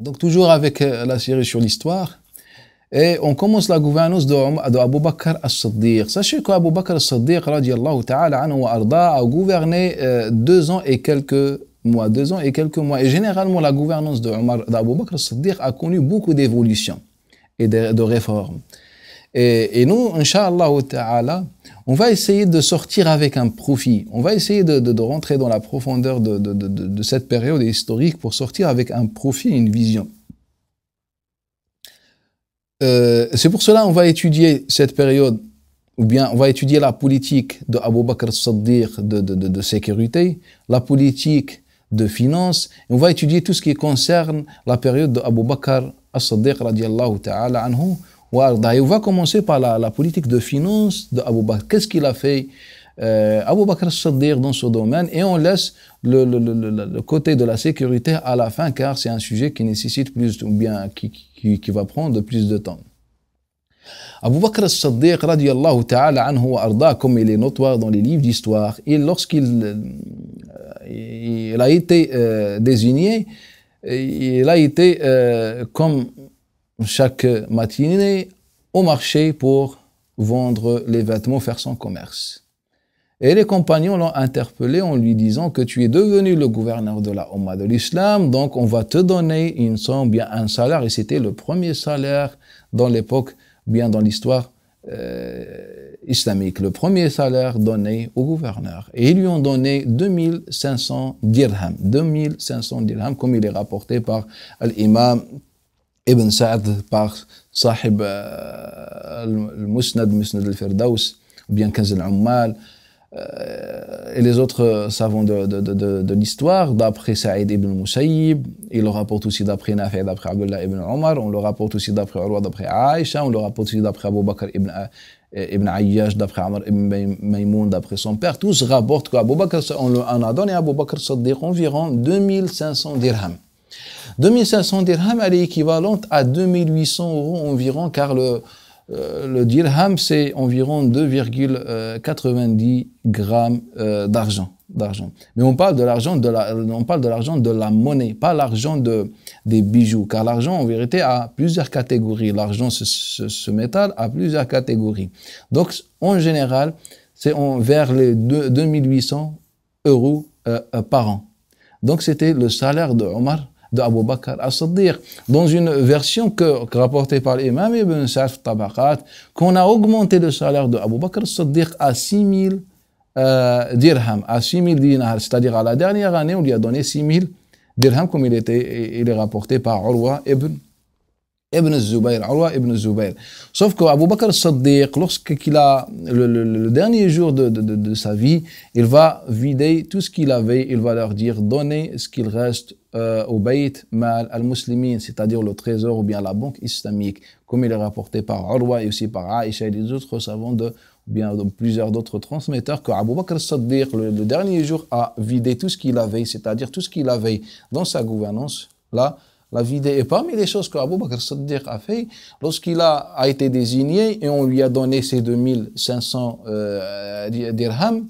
Donc toujours avec la série sur l'histoire. Et on commence la gouvernance d'Abu Bakr as-Siddiq. Sachez qu'Abu Bakr as-Siddiq, radiallahu ta'ala anhu wa arda, a gouverné 2 ans et quelques mois. 2 ans et quelques mois. Et généralement, la gouvernance d'Abu Bakr as-Siddiq a connu beaucoup d'évolutions et de réformes. Et nous, Inch'Allah ta'ala, on va essayer de sortir avec un profit. On va essayer de rentrer dans la profondeur de cette période historique pour sortir avec un profit et une vision. C'est pour cela qu'on va étudier cette période, ou bien on va étudier la politique de Abu Bakr as-Siddiq de sécurité, la politique de finance, et on va étudier tout ce qui concerne la période de Abu Bakr as-Siddiq radiallahu ta'ala anhu wa arda. Et on va commencer par la politique de finance de Abu Bakr. Qu'est-ce qu'il a fait Abu Bakr as-Siddiq dans ce domaine, et on laisse le côté de la sécurité à la fin, car c'est un sujet qui nécessite plus, ou bien qui va prendre plus de temps. Abu Bakr as-Siddiq radiallahu ta'ala anhu wa arda, comme il est notoire dans les livres d'histoire, et lorsqu'il a été désigné, il a été comme chaque matinée au marché pour vendre les vêtements, faire son commerce. Et les compagnons l'ont interpellé en lui disant que tu es devenu le gouverneur de la Ummah de l'Islam, donc on va te donner une somme, bien un salaire, et c'était le premier salaire dans l'époque, bien dans l'histoire islamique, le premier salaire donné au gouverneur. Et ils lui ont donné 2500 dirhams, 2500 dirhams, comme il est rapporté par l'imam Ibn Sa'd, par Sahib al-Musnad, Musnad al-Firdaus, ou bien Kanz al-Ummal, et les autres savants de l'histoire, d'après Saïd ibn Musayyib, il le rapporte aussi d'après Nafi', d'après Abdullah ibn Omar, on le rapporte aussi d'après Urwa, d'après Aïcha, on le rapporte aussi d'après Abu Bakr ibn Ayyash, d'après Amr ibn Maymoun, d'après son père. Tous rapportent qu'Abu Bakr, on a donné à Abu Bakr Siddiq environ 2500 dirhams. 2500 dirhams, elle est équivalente à 2800 € environ, car le dirham, c'est environ 2,90 grammes d'argent. Mais on parle de l'argent de la monnaie, pas l'argent des bijoux, car l'argent, en vérité, a plusieurs catégories. L'argent, ce métal, a plusieurs catégories. Donc, en général, c'est vers les 2800 € par an. Donc, c'était le salaire de Abu Bakr as-Siddiq, dans une version rapportée par l'imam Ibn Sa'd Tabaqat, qu'on a augmenté le salaire de Abu Bakr as-Siddiq à 6000 dirhams, à 6000 dinars, c'est-à-dire à la dernière année, on lui a donné 6000 dirhams, comme il est rapporté par Urwa ibn Zubayr. Sauf qu'Abu Bakr as-Siddiq, lorsqu'il a le dernier jour de sa vie, il va vider tout ce qu'il avait, il va leur dire, donnez ce qu'il reste au Bayt Mal al-Muslimin, c'est-à-dire le trésor ou bien la banque islamique, comme il est rapporté par Urwa et aussi par Aïcha et les autres savants ou bien de plusieurs d'autres transmetteurs, que Abu Bakr as-Siddiq, le dernier jour, a vidé tout ce qu'il avait, c'est-à-dire tout ce qu'il avait dans sa gouvernance, l'a vidé. Et parmi les choses que Abu Bakr as-Siddiq a fait, lorsqu'il a été désigné et on lui a donné ses 2500 dirhams,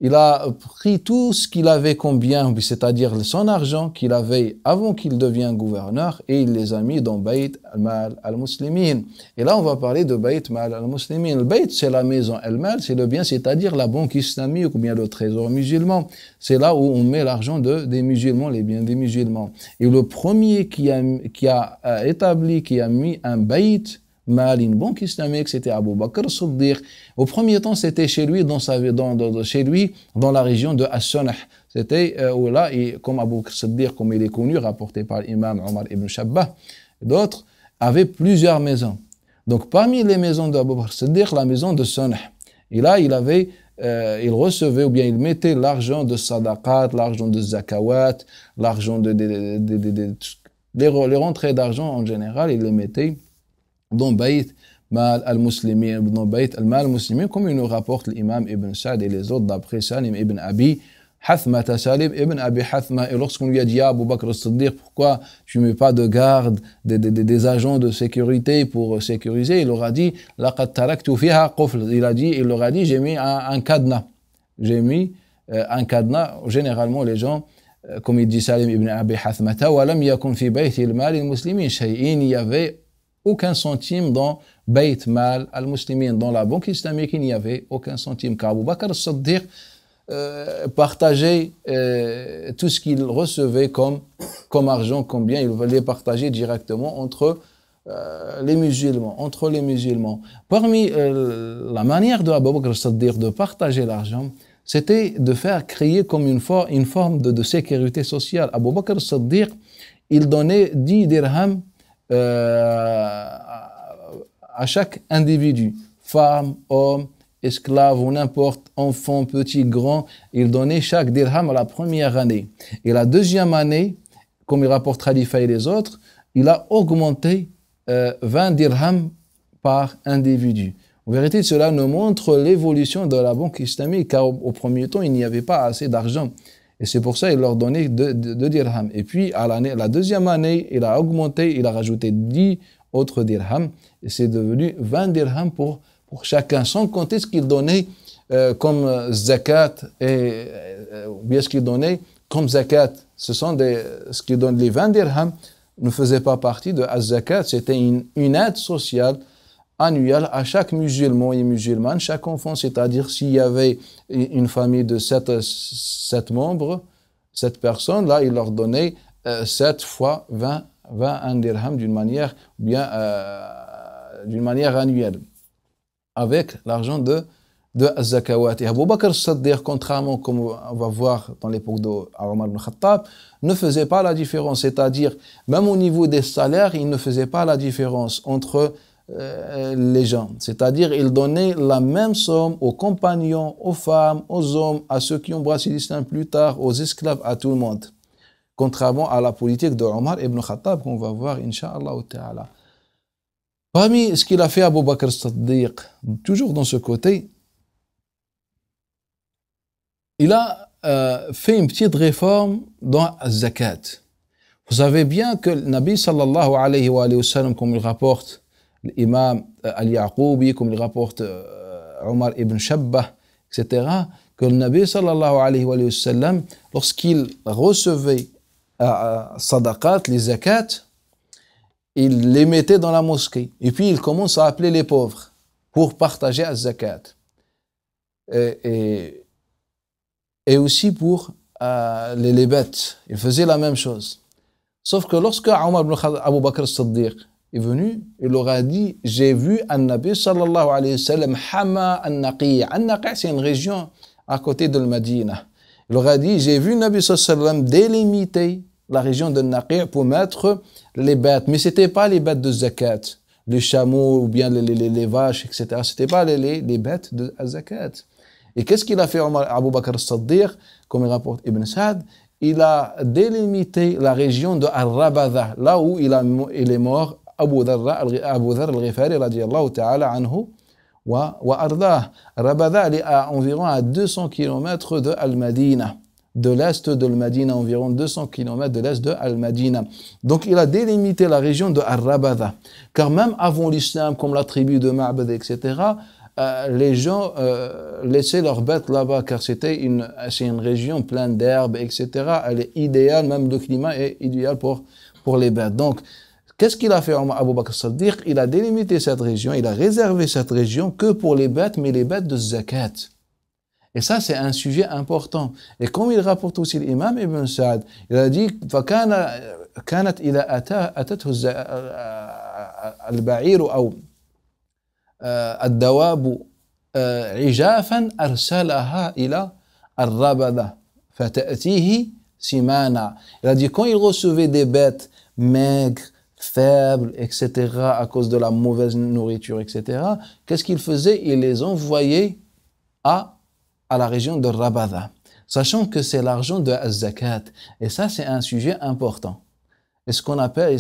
il a pris tout ce qu'il avait comme bien, c'est-à-dire son argent qu'il avait avant qu'il devienne gouverneur, et il les a mis dans Bayt Mal al-Muslimin. Et là, on va parler de Bayt Mal al-Muslimin. Le Bayt, c'est la maison. Al-Mal, c'est le bien, c'est-à-dire la banque islamique ou bien le trésor musulman. C'est là où on met l'argent des musulmans, les biens des musulmans. Et le premier qui a mis un Bayt Mal, une banque islamique, c'était Abu Bakr as-Siddiq. Au premier temps, c'était chez lui, dans la région de As-Sunah. C'était là, et comme Abu Bakr as-Siddiq, comme il est connu, rapporté par l'imam Omar ibn Shabbah, d'autres avaient plusieurs maisons. Donc, parmi les maisons d'Abu Bakr as-Siddiq, la maison de Sunah. Et là, il recevait, ou bien il mettait l'argent de sadaqat, l'argent de zakawat, l'argent les rentrées d'argent en général, il les mettait dans Bayt Mal al-Muslimin, dans Bayt al-Mal al-Muslimin, comme il nous rapporte l'imam Ibn Sa'd et les autres d'après Salim ibn Abi Hathma, Salim ibn Abi Hathma. Et lorsqu'on lui a dit à Abu Bakr as-Siddiq, pourquoi tu ne mets pas de garde, des agents de sécurité pour sécuriser, il leur a dit, laqad taraktu fiha qufl. Il leur a dit, j'ai mis un cadenas. J'ai mis un cadenas. Généralement, les gens comme il dit Salim ibn Abi Hathmata, وَلَمْ يَكُنْ فِي بَيْتِ الْمَالِ الْمُسْلِمِينَ شَيْءٍ. Il n'y avait aucun centime dans Bayt Mal al-Muslimin, dans la banque islamique, il n'y avait aucun centime. Car Abu Bakr as-Siddiq partageait tout ce qu'il recevait comme argent, comme bien, il voulait partager directement entre les musulmans. Parmi la manière de Abu Bakr as-Siddiq de partager l'argent, c'était de faire créer comme une forme de sécurité sociale. Abu Bakr as-Siddiq, il donnait 10 dirhams à chaque individu, femme, homme, esclave ou n'importe, enfant, petit, grand. Il donnait chaque dirham à la première année. Et la deuxième année, comme il rapporte Khalifa et les autres, il a augmenté 20 dirhams par individu. En vérité, cela nous montre l'évolution de la banque islamique, car au premier temps, il n'y avait pas assez d'argent. Et c'est pour ça qu'il leur donnait 2 dirhams. Et puis, à la deuxième année, il a augmenté, il a rajouté 10 autres dirhams. Et c'est devenu 20 dirhams pour chacun, sans compter ce qu'il donnait comme zakat, ou bien ce qu'il donnait comme zakat. Ce qu'il donne, les 20 dirhams ne faisait pas partie de az-zakat, c'était une aide sociale annuelle à chaque musulman et musulmane, chaque enfant, c'est-à-dire s'il y avait une famille de 7 membres, 7 personnes, là, il leur donnait 7 fois 20 dirhams d'une manière annuelle, avec l'argent de az-zakawat. Et Abu Bakr as-Siddiq, contrairement, comme on va voir dans l'époque d'Omar ibn Khattab, ne faisait pas la différence, c'est-à-dire, même au niveau des salaires, il ne faisait pas la différence entre les gens. C'est-à-dire, il donnait la même somme aux compagnons, aux femmes, aux hommes, à ceux qui ont embrassé l'islam plus tard, aux esclaves, à tout le monde. Contrairement à la politique de Omar ibn Khattab, qu'on va voir, Inch'Allah ta'ala. Parmi ce qu'il a fait Abu Bakr as-Siddiq, toujours dans ce côté, il a fait une petite réforme dans la zakat. Vous savez bien que le Nabi sallallahu alayhi wa sallam, comme il rapporte l'imam al-Yaqoubi, comme il rapporte Omar ibn Shabbah, etc., que le Nabi sallallahu alayhi wa sallam, lorsqu'il recevait sadaqat, les zakats, il les mettait dans la mosquée. Et puis il commence à appeler les pauvres pour partager la zakat. Et aussi pour les bêtes. Il faisait la même chose. Sauf que lorsque Abu Bakr as-Siddiq est venu, il leur a dit, j'ai vu un Nabi sallallahu alayhi wa sallam, Hama an-Naqi. An-Naqi, c'est une région à côté de Medina. Il leur a dit, j'ai vu Nabi sallallahu alayhi wa sallam délimiter la région de Naqi pour mettre les bêtes. Mais c'était pas les bêtes de zakat, les chameaux ou bien les vaches, etc. C'était pas les bêtes de zakat. Et qu'est-ce qu'il a fait Abu Bakr as-Siddiq, comme il rapporte Ibn Sa'd? Il a délimité la région de Al-Rabada, là où il est mort, Abu Dharr al-Ghifari, radiyallahu ta'ala anhu, wa ardah. Rabada, elle est environ à 200 km de Al-Madina, de l'est de Al-Madina, environ 200 km de l'est de Al-Madina. Donc il a délimité la région de Al-Rabada, car même avant l'islam, comme la tribu de Ma'bad, etc., les gens laissaient leurs bêtes là-bas, car c'est une région pleine d'herbes, etc. Elle est idéale, même le climat est idéal pour les bêtes. Donc, qu'est-ce qu'il a fait Abu Bakr as-Siddiq? Il a délimité cette région, il a réservé cette région que pour les bêtes, mais les bêtes de zakat. Et ça, c'est un sujet important. Et comme il rapporte aussi l'imam Ibn Sa'd, il a dit كانت إذا أتته البعير أو الدواب عجافا أرسلها إلى الربذة فتأتيه سمانا. Il a dit quand il recevait des bêtes maigres, faibles, etc., à cause de la mauvaise nourriture, etc., qu'est-ce qu'il faisait? Il les envoyait à la région de Rabada, sachant que c'est l'argent de az-zakat. Et ça, c'est un sujet important. Et ce qu'on appelle,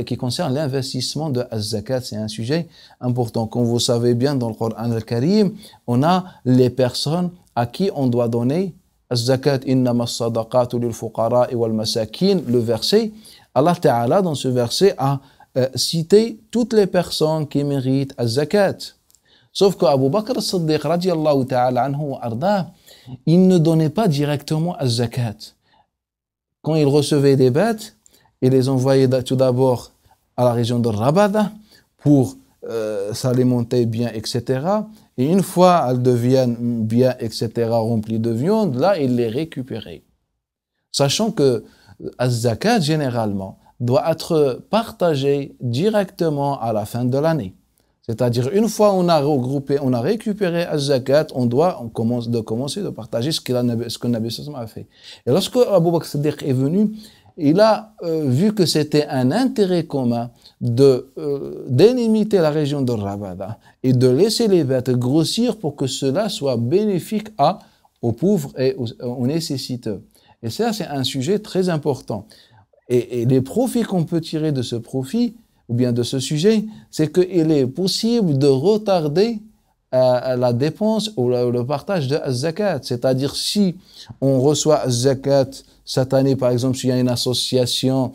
qui concerne l'investissement de az-zakat, c'est un sujet important. Comme vous savez bien, dans le Coran al-Karim, on a les personnes à qui on doit donner az-zakat, innama as-sadaqatu lil-fuqara'i wal-masakin. Le verset, Allah Ta'ala, dans ce verset, a cité toutes les personnes qui méritent az-zakat. Sauf qu'Abu Bakr as-Siddiq, radiyallahu ta'ala anhu wa arda, il ne donnait pas directement az-zakat. quand il recevait des bêtes, il les envoyait tout d'abord à la région de Rabada pour s'alimenter bien, etc. Et une fois elles deviennent bien, etc., remplies de viande, là, il les récupérait. Sachant que az-zakat, généralement, doit être partagé directement à la fin de l'année. C'est-à-dire, une fois on a regroupé, on a récupéré az-zakat, on commencer de partager ce que Nabi sallam a fait. Et lorsque Abu Bakr Siddiq est venu, il a vu que c'était un intérêt commun de délimiter la région de Rabada et de laisser les bêtes grossir pour que cela soit bénéfique aux pauvres et aux nécessiteux. Et ça, c'est un sujet très important. Et les profits qu'on peut tirer de ce profit, ou bien de ce sujet, c'est qu'il est possible de retarder la dépense ou le partage de zakat. C'est-à-dire, si on reçoit zakat cette année, par exemple, s'il y a une association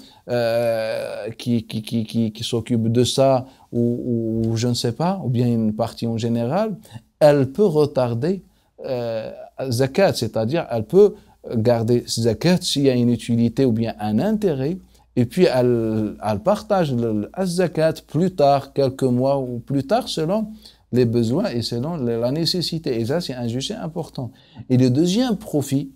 qui s'occupe de ça, ou je ne sais pas, ou bien une partie en général, elle peut retarder zakat, c'est-à-dire elle peut garder zakat s'il y a une utilité ou bien un intérêt, et puis elle partage le zakat plus tard, quelques mois ou plus tard, selon les besoins et selon la nécessité. Et ça, c'est un sujet important. Et le deuxième profit,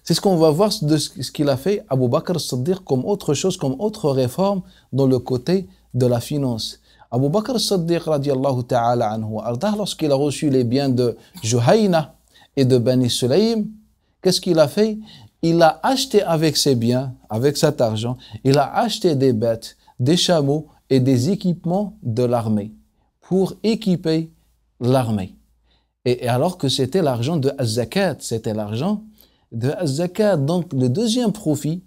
c'est ce qu'on va voir de ce qu'il a fait Abu Bakr as-Siddiq comme autre chose, comme autre réforme dans le côté de la finance. Abu Bakr as-Siddiq, radiallahu ta'ala anhu, lorsqu'il a reçu les biens de Juhayna et de Bani Sulaym, qu'est-ce qu'il a fait? Il a acheté avec ses biens, avec cet argent, il a acheté des bêtes, des chameaux et des équipements de l'armée pour équiper l'armée. Et alors que c'était l'argent de az-zakat, c'était l'argent de az-zakat. Donc le deuxième profit,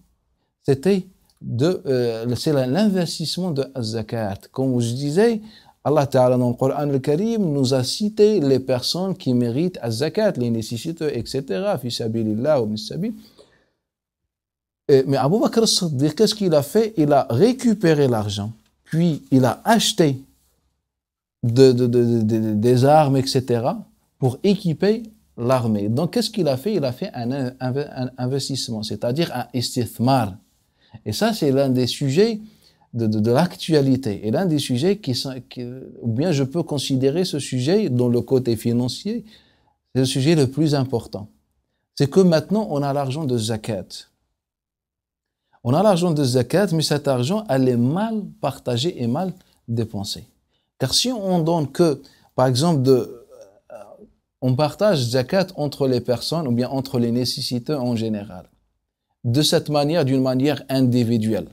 c'est l'investissement de az-zakat. Comme je disais, Allah Ta'ala dans le Coran al-Karim nous a cité les personnes qui méritent az-zakat, les nécessiteux, etc. Fi sabilillah ou mis-sabil. Mais Abu Bakr as-Siddiq, qu'est-ce qu'il a fait? Il a récupéré l'argent, puis il a acheté des armes, etc., pour équiper l'armée. Donc, qu'est-ce qu'il a fait? Il a fait un investissement, c'est-à-dire un istithmar. Et ça, c'est l'un des sujets de l'actualité. Et l'un des sujets ou bien je peux considérer ce sujet dans le côté financier, c'est le sujet le plus important. C'est que maintenant, on a l'argent de zakat. On a l'argent de zakat, mais cet argent, elle est mal partagé et mal dépensé. Car si on donne que, par exemple, on partage zakat entre les personnes ou bien entre les nécessiteux en général, de cette manière, d'une manière individuelle,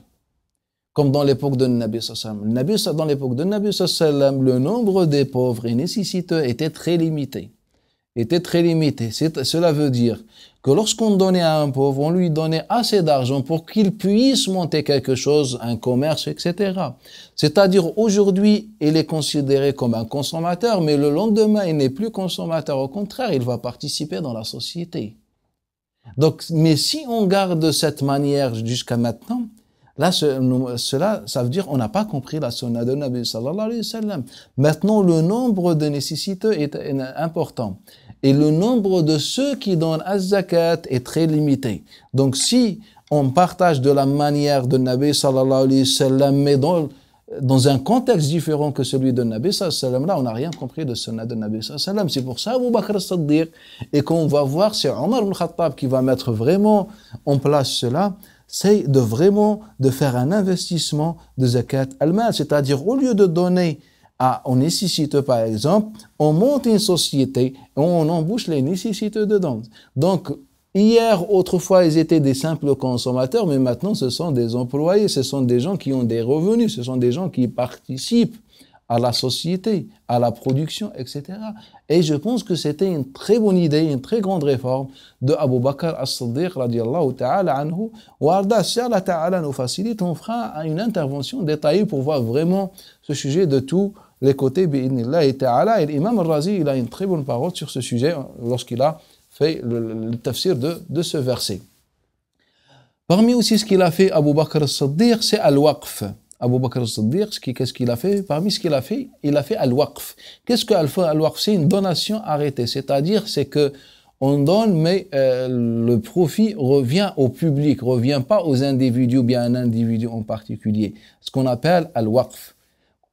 comme dans l'époque de Nabi sallallahu alayhi wa sallam. Dans l'époque de Nabi sallallahu alayhi wa sallam, le nombre des pauvres et nécessiteux était très limité. Cela veut dire que lorsqu'on donnait à un pauvre, on lui donnait assez d'argent pour qu'il puisse monter quelque chose, un commerce, etc. C'est-à-dire aujourd'hui, il est considéré comme un consommateur, mais le lendemain, il n'est plus consommateur. Au contraire, il va participer dans la société. Donc, mais si on garde cette manière jusqu'à maintenant, là, ça veut dire qu'on n'a pas compris la sunna de Nabi sallallahu alayhi wa sallam. Maintenant, le nombre de nécessiteux est important. Et le nombre de ceux qui donnent az-zakat est très limité. Donc, si on partage de la manière de Nabi sallallahu alayhi wa sallam, mais dans un contexte différent que celui de Nabi sallallahu alayhi wa sallam, là, on n'a rien compris de sunna de Nabi sallallahu alayhi wa sallam. C'est pour ça, Abu Bakr as-Siddiq, et qu'on va voir, c'est Omar ibn Khattab qui va mettre vraiment en place cela, c'est de faire un investissement de zakat al-mal, c'est-à-dire au lieu de donner aux nécessiteux par exemple, on monte une société et on embauche les nécessiteux dedans. Donc hier, autrefois, ils étaient des simples consommateurs, mais maintenant ce sont des employés, ce sont des gens qui ont des revenus, ce sont des gens qui participent à la société, à la production, etc. Et je pense que c'était une très bonne idée, une très grande réforme de Abu Bakr as-Siddiq, radiallahu ta'ala anhu. Warda, si Allah ta'ala nous facilite, on fera une intervention détaillée pour voir vraiment ce sujet de tous les côtés, bi'idnillahi ta'ala. Et l'imam al-Razi, il a une très bonne parole sur ce sujet lorsqu'il a fait le tafsir de ce verset. Parmi aussi ce qu'il a fait, Abu Bakr as-Siddiq, c'est al-Waqf. Abu Bakr as-Siddiq, qu'est-ce qu'il a fait? Parmi ce qu'il a fait, il a fait al-Waqf. Qu'est-ce que al-Waqf? C'est une donation arrêtée. C'est-à-dire, c'est que on donne, mais le profit revient au public, revient pas aux individus, bien un individu en particulier. Ce qu'on appelle al-waqf.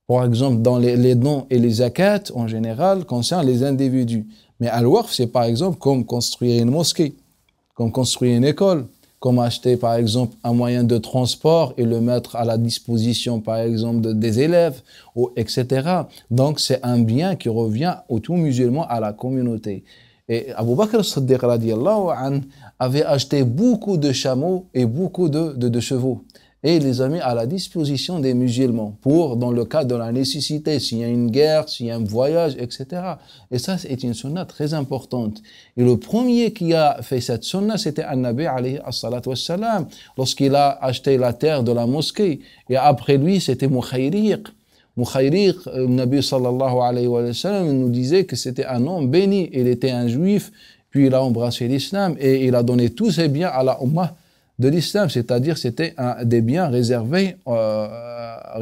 Par exemple, dans les dons et les zakats, en général, concernent les individus. Mais al-waqf, c'est par exemple comme construire une mosquée, comme construire une école, comme acheter par exemple un moyen de transport et le mettre à la disposition par exemple des élèves, etc. Donc c'est un bien qui revient au tout musulman, à la communauté. Et Abu Bakr as-Siddiq radiallahu anhu avait acheté beaucoup de chameaux et beaucoup de chevaux. Et il les a mis à la disposition des musulmans pour, dans le cas de la nécessité, s'il y a une guerre, s'il y a un voyage, etc. Et ça, c'est une sunna très importante. Et le premier qui a fait cette sunna, c'était An-Nabi alayhi as-salatu wassalam, lorsqu'il a acheté la terre de la mosquée. Et après lui, c'était Mukhayriq. Mukhayriq, le Nabi sallallahu alayhi wa sallam nous disait que c'était un homme béni. Il était un juif, puis il a embrassé l'islam et il a donné tous ses biens à la ummah de l'islam, c'est-à-dire c'était des biens réservés à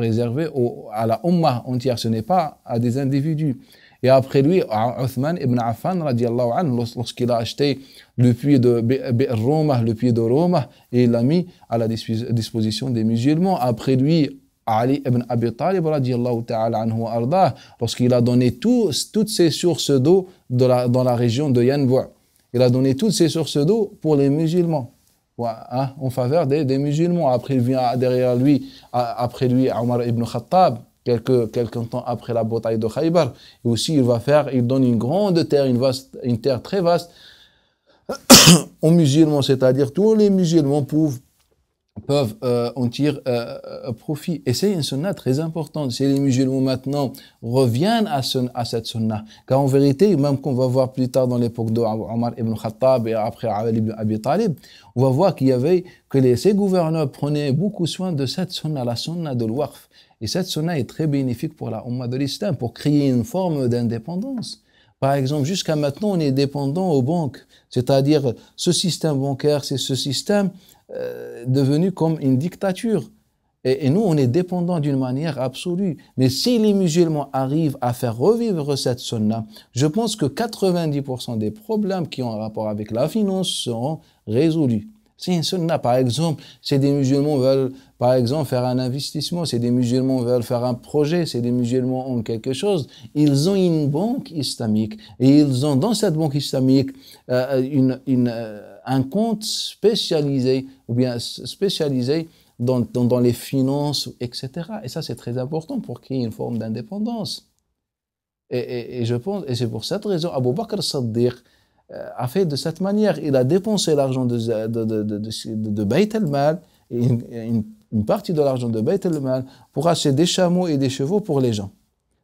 la ummah entière, ce n'est pas à des individus. Et après lui, Uthman ibn Affan, radiallahu anhu, lorsqu'il a acheté le puits de Roma, le puits de Roma, et il l'a mis à la disposition des musulmans. Après lui, Ali ibn Abi Talib, radiallahu ta'ala anhu wa ardah, lorsqu'il a donné toutes ses sources d'eau dans la région de Yanbu'. Il a donné toutes ces sources d'eau pour les musulmans. En faveur des musulmans. Après, il vient derrière lui, après lui, Omar ibn Khattab, quelques temps après la bataille de Khaybar. Et aussi, il donne une grande terre, une terre très vaste aux musulmans, c'est-à-dire tous les musulmans peuvent en tirer profit. Et c'est une sunna très importante. Si les musulmans maintenant reviennent à cette sunna, car en vérité, même qu'on va voir plus tard dans l'époque de Omar ibn Khattab et après Ali ibn Abi Talib, on va voir ces gouverneurs prenaient beaucoup soin de cette sunna, la sunna de l'waqf. Et cette sunna est très bénéfique pour la ummah de l'islam, pour créer une forme d'indépendance. Par exemple, jusqu'à maintenant, on est dépendant aux banques. C'est-à-dire, ce système bancaire, c'est ce système devenu comme une dictature. Et nous, on est dépendants d'une manière absolue. Mais si les musulmans arrivent à faire revivre cette sunna, je pense que 90% des problèmes qui ont un rapport avec la finance seront résolus. C'est une sunna, par exemple, si des musulmans veulent, par exemple, faire un investissement, si des musulmans veulent faire un projet, si des musulmans ont quelque chose, ils ont une banque islamique et ils ont dans cette banque islamique un compte spécialisé ou bien spécialisé dans les finances, etc. Et ça, c'est très important pour créer une forme d'indépendance. Et je pense, et c'est pour cette raison, Abu Bakr as-Siddiq a fait de cette manière. Il a dépensé l'argent de Bayt al-Mal, une partie de l'argent de Bayt al-Mal, pour acheter des chameaux et des chevaux pour les gens.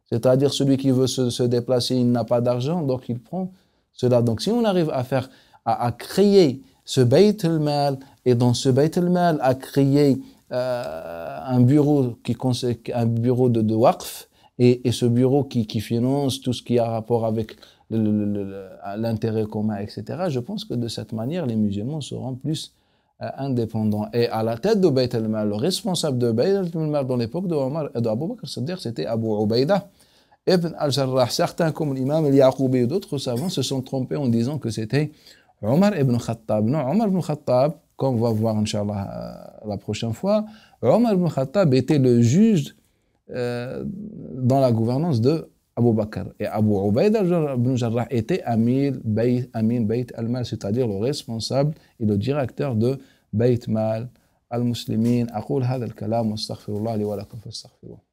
C'est-à-dire celui qui veut se déplacer, il n'a pas d'argent, donc il prend cela. Donc si on arrive à créer ce Bayt al-Mal, et dans ce Bayt al-Mal, à créer un bureau de waqf, et ce bureau qui finance tout ce qui a rapport avec l'intérêt commun, etc. Je pense que de cette manière, les musulmans seront plus indépendants. Et à la tête de Bayt al-Mal, le responsable de Bayt al-Mal dans l'époque d'Abu Bakr as-Siddiq, c'était Abu Ubaïda ibn al-Jarrah. Certains, comme l'imam al-Yaqoubi et d'autres savants, se sont trompés en disant que c'était Omar ibn Khattab. Non, Omar ibn Khattab, comme on va voir, Inch'Allah, la prochaine fois, Omar ibn Khattab était le juge dans la gouvernance de Abu Bakr. Et Abu Ubaïda ibn Jarrah était Amin Bayt al-Mal, c'est-à-dire le responsable et le directeur de Bayt Mal al-Muslimin. أقول هذا الكلام واستغفر الله لي ولكم فاستغفروه.